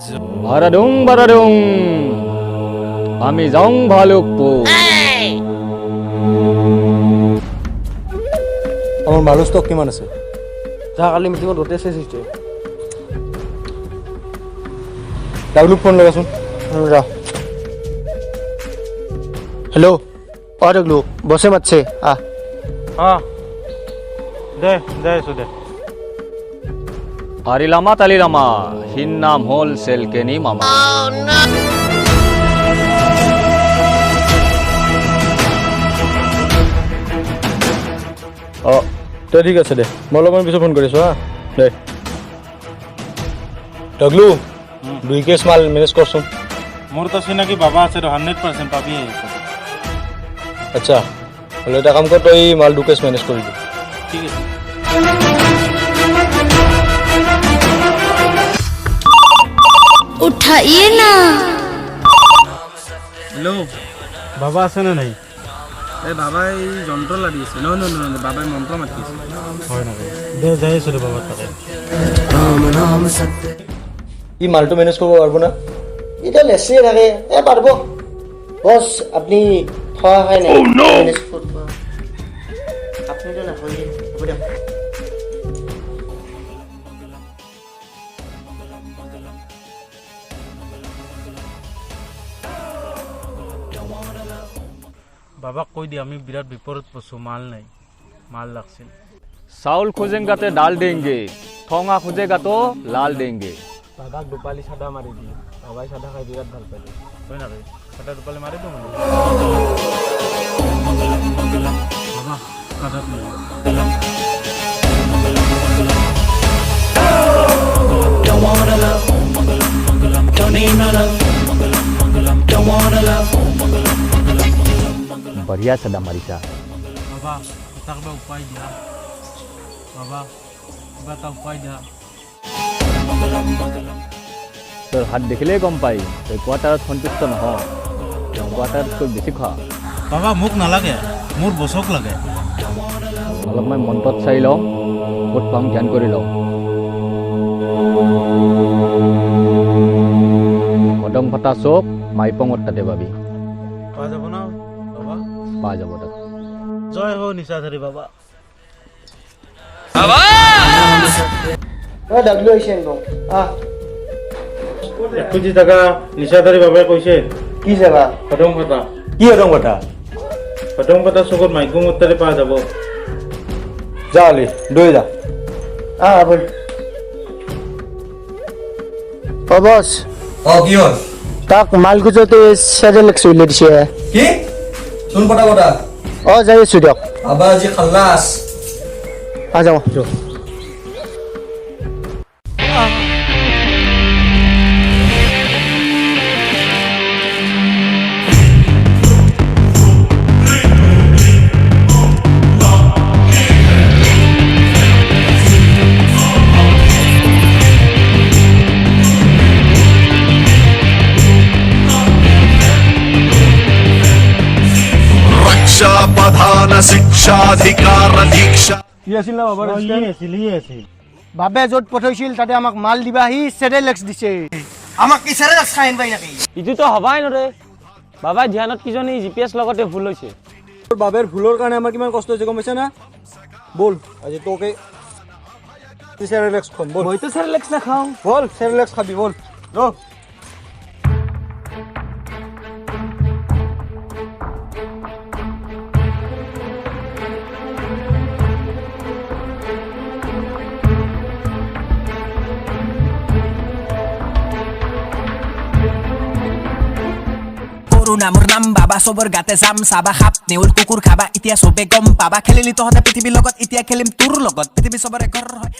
বাৰাডুং বাৰাডুং আমি যাওঁ ভালুকপুৰ। আমাৰ মালুৰ স্টক কিমান আছে? যোৱাকালি মিটিঙত গোটেই চেছ হৈছে। ডাবলুক ফোন লগাচোন। ৰ হেল্ল' ডাবলু বছে মাতছে আহ দে আছো দে। আরিলামা তালিরামা হিন নাম হোলসেল কেনি মামা। তো ঠিক আছে দে, মই অলপমান পিছত ফোন কৰিছোঁ হা। দে ডাবলু 2 কেছ মাল মেনেজ কৰচোন। মোৰ তো চিনাকি বাবা আছে 100% পাবি। আচ্ছা হ'লে এটা কাম কৰ, তই মাল 2 কেছ মেনেজ কৰি দে। ঠিক আছে। उठाइए ना। হেল্ল' বাবা আছে নে নাই? এই বাবাই যন্ত্ৰ লাগি আছে। নহয় বাবাই মন্ত্ৰ মাতি আছে। হয় নেকি? দে যাই আছো দে বাবাৰ তাতে। ই মালটো মেনেজ কৰিব পাৰিব না? এতিয়া লেচিয়ে থাকে পাৰিব। বছ আপুনি থোৱা খাই নাই আপুনিতো নাখায়। হ'ব দিয়ক। বাবাক কৈ দি আমি বিৰাট বিপদত পৰছো, মাল নাই, মাল লাগছিল। চাউল खोजेंगा तो डाल देंगे, ठोंगा खोजेगा तो लाल देंगे। বাবাক দুপালি চাদা মাৰি দি। বাবাই চাদা খাই বিৰাট ভাল পায়। হয় নেকি? কাটা দুপালে মাৰি দিওঁ মানে। বাবা কাটাত নাই। बढ़िया सदा मारिसा। বাবা এটা কিবা উপায় দিয়া। বাবা কিবা এটা উপায় দিয়া। তোর হাত দেখিলে গম পাই তই কোৱাৰ্টাৰত সন্তুষ্ট নহ। কোৱাৰ্টাৰতকৈ বেছি খোৱা। বাবা মোক নালাগে, মোৰ বছক লাগে। অলপ মই মন্ত্ৰত চাই লওঁ, ক'ত পাম ধ্যান কৰি লওঁ। মদং ফটা চব মাইপঙত তাতে পাবি। পোৱা যাব না বাবা? পা যাব তাত। জয় হো নিশাধাৰী বাবা। ডাবলু আহিছে একদম। 1 কোটি টাকা নিশাধাৰী বাবাই কৈছে। কি জাগা? খতম কথা। কি হদম কথা? খতম কথা চকত মাইকম উত্তাৰে পোৱা যাব। যা অলি দৈ যা। বল। বছ কি হ'ল? তাক মাল গুজতে চেৰেলেক্স উলিয়াই দিছে। কি চোন পটা পটা যাই আছো দিয়ক। আবার আজি খাল্লাস যাওঁ। प्रधान शिक्षाधिकार दीक्षा কি আছিল না বাবা? আছিল। বাবে য'ত পঠাইছিল তাতে আমাক মাল দিবা, সি চেৰেলেক্স দিছে। আমাক কি চেৰেলেক্স খাই আনবাই নাকি? ইটোতো হবাই নৰে। বাবাই ধ্যানত কিজনী জিপিএছ লগতে ভুল হৈছে। তোর বাবের ভুলোর কারণে আমার কিমান কষ্ট হয়েছে গম পাইছে না? বল আজি তোকে সেরেলেক্স খাম বল। মইতো চেৰেলেক্স নাখাওঁ। বল সেৰেলেক্স খাবি বল। লো কৰুণা মোৰ নাম বাবা সবৰ গাতে যাম চাবা খাপ নেউল কুকুৰ খাবা এতিয়া চবে গম পাবা খেলিলি তহঁতে পৃথিৱীৰ লগত এতিয়া খেলিম তোৰ লগত পৃথিৱী চবৰে ঘৰ হয়।